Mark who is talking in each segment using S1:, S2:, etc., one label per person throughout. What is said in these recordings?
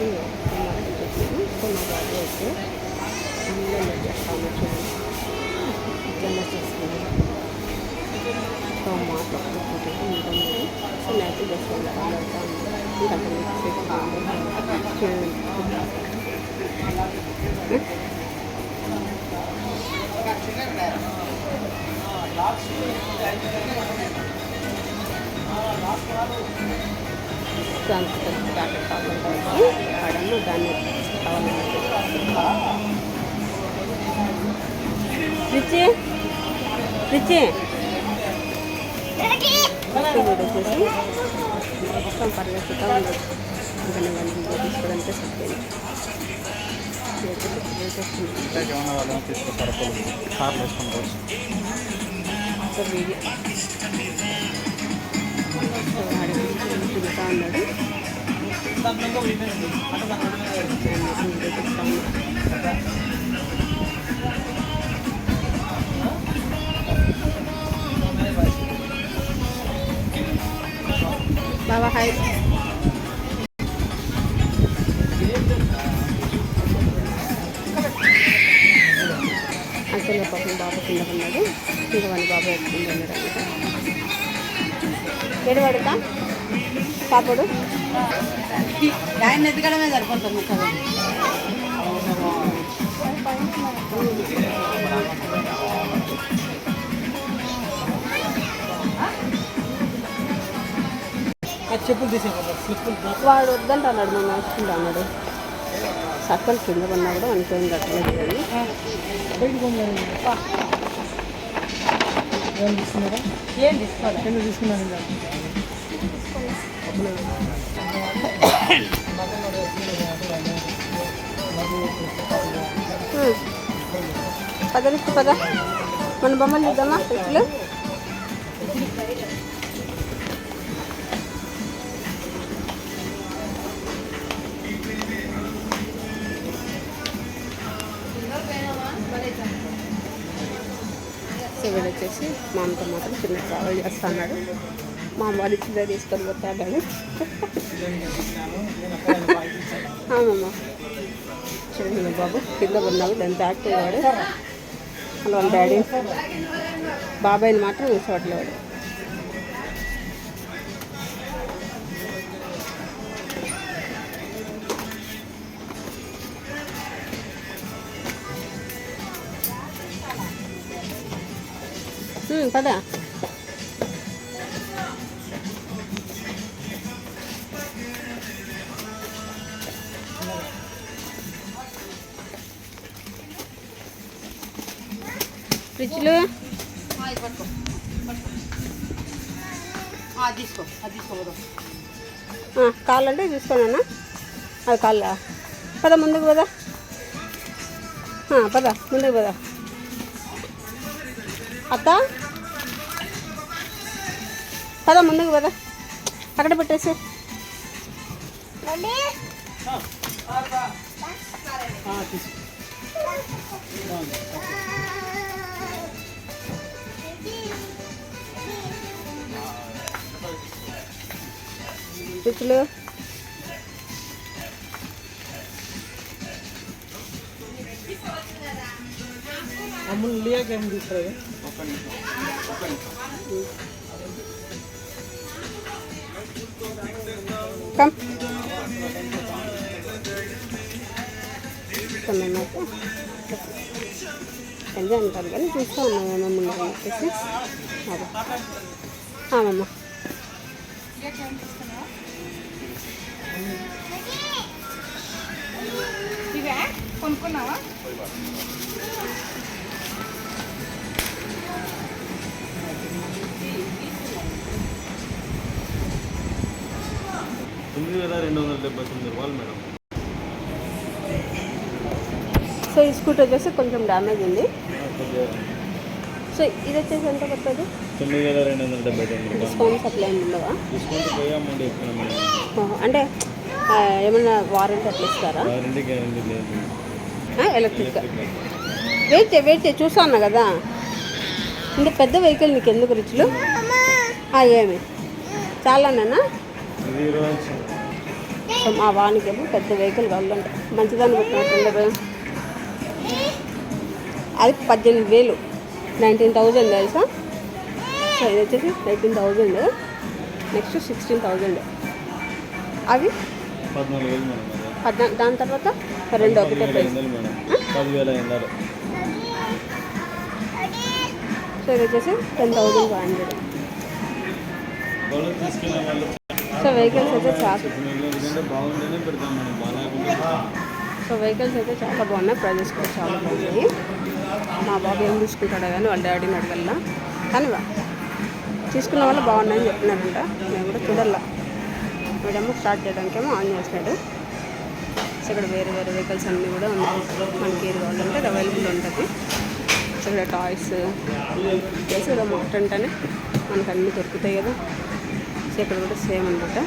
S1: వచ్చేసి మార్కెట్ వచ్చాను. సో మా బాబు అయితే ఆన్లైన్లో చేస్తాను చూడండి, జొన్న చేసుకుని సో మా తక్కువ పోటీ ఉంటుంది. సో నేనైతే జస్ట్ వెళ్తాను ఇంకా చూడండి. ప్యాకెట్ కావాలంటే వాడము దాన్ని కావాలంటే రిచి రిచి వీడు వచ్చేసి మొత్తం పరిగెత్తుతూ ఉండదు. ఇంకా నేను తీసుకోవడానికి సరిపోయింది. సో వీడియో తిరుగుతూ ఉన్నాడు. బాబా హాయ్. యాక్చువల్గా పాపం బాబు కింద ఉన్నాడు. ఇంకా వాళ్ళ బాబు ఎత్తుకుంటూ ఉన్నాడు. ఏడు పడతా పాపడు ఆయన ఎదగడమే సరిపోతుంది కదా. చెప్పులు తీసే వాడు వద్దంట అన్నాడు. మేము వేసుకుంటా అన్నాడు. సక్కలు కింద కొన్నా కూడా అనుకోండి అట్లేదు. కానీ ఏం తీసుకోవాలి ఎందుకు తీసుకున్నాను. పదలిస్తు పద మన బొమ్మలు చూద్దామా ఇట్లు. సో వీడు వచ్చేసి మా అమ్మతో మాత్రం చిన్న ట్రావెల్ చేస్తా అన్నాడు. మా అమ్మ వాళ్ళు చిన్న తీసుకొని పోతాడు. అమ్మమ్మ చూడండి బాబు కింద ఉన్నాడు. ఎంత యాక్టివ్ వాడు. అలా వాళ్ళ డాడీ బాబాయ్ని మాత్రం చూసేవాడు. పదా ఫ్రిడ్జ్లు కాళ్ళంటే తీసుకోనా. అది కాళ్ళ పద ముందుకు పదా. పద ముందుకు పదా. అత్త పద ముందుకు పదా. అక్కడ పెట్టేసి పిచ్చులు అమ్ములు లియాకి ఏం తీసుకురా. సంజయ్ అంటారు కానీ చూస్తూ ఉన్నాము మమ్మల్ని చెప్పేసి. అమ్మమ్మ కొనుక్కున్నావా. ₹9,279 మేడం. సో ఈ స్కూటర్ వచ్చేసి కొంచెం డ్యామేజ్ ఉంది. సో ఇది వచ్చేసి ఎంత పడుతుంది? 9,279. డిస్కౌంట్స్ అట్లా ఏమి ఉండవా? అంటే ఏమన్నా వారంటీ అట్లా ఇస్తారా? ఎలక్ట్రిక్ వెయిట్ చూసాను కదా. ఇంకా పెద్ద వెహికల్ నీకు ఎందుకు రిచ్లు? ఏమి చాలానేనా? సో మా వానికేమో పెద్ద వెహికల్ కావాలంట, మంచిదాన్ని పెట్టినట్టుండదు. అది 18,000, 19,000 తెలుసా. సో ఇది వచ్చేసి 18,000, నెక్స్ట్ 16,000, అవి 14. దాని తర్వాత రెండు ఒకటే ప్రైస్. సో ఇది వచ్చేసి 10,500. సో వెహికల్స్ అయితే చాలా బాగున్నాయి, ప్రైజెస్ కూడా చాలా బాగున్నాయి. మా బాబు ఏం తీసుకుంటాడో కానీ వాళ్ళ డాడీని అడగల్లా, కానీ తీసుకున్న వాళ్ళు బాగున్నాయని చెప్పినారంట. మేము కూడా చూడాలా. వీడేమో స్టార్ట్ చేయడానికేమో ఆన్ చేసినాడు. సో ఇక్కడ వేరే వేరే వెహికల్స్ అన్నీ కూడా ఉన్నాయి, మనకి ఏది కావాలంటే అది అవైలబుల్ ఉంటుంది. సో ఇక్కడ టాయ్స్ చేసి ఇక్కడ మార్ట్ అంటేనే మనకు అన్నీ దొరుకుతాయి కదా. సో ఇక్కడ కూడా సేమ్ అనమాట,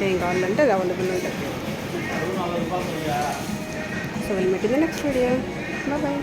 S1: ఏం కావాలంటే అది అవైలబుల్ ఉంటుంది. So will meet in the next video. Bye.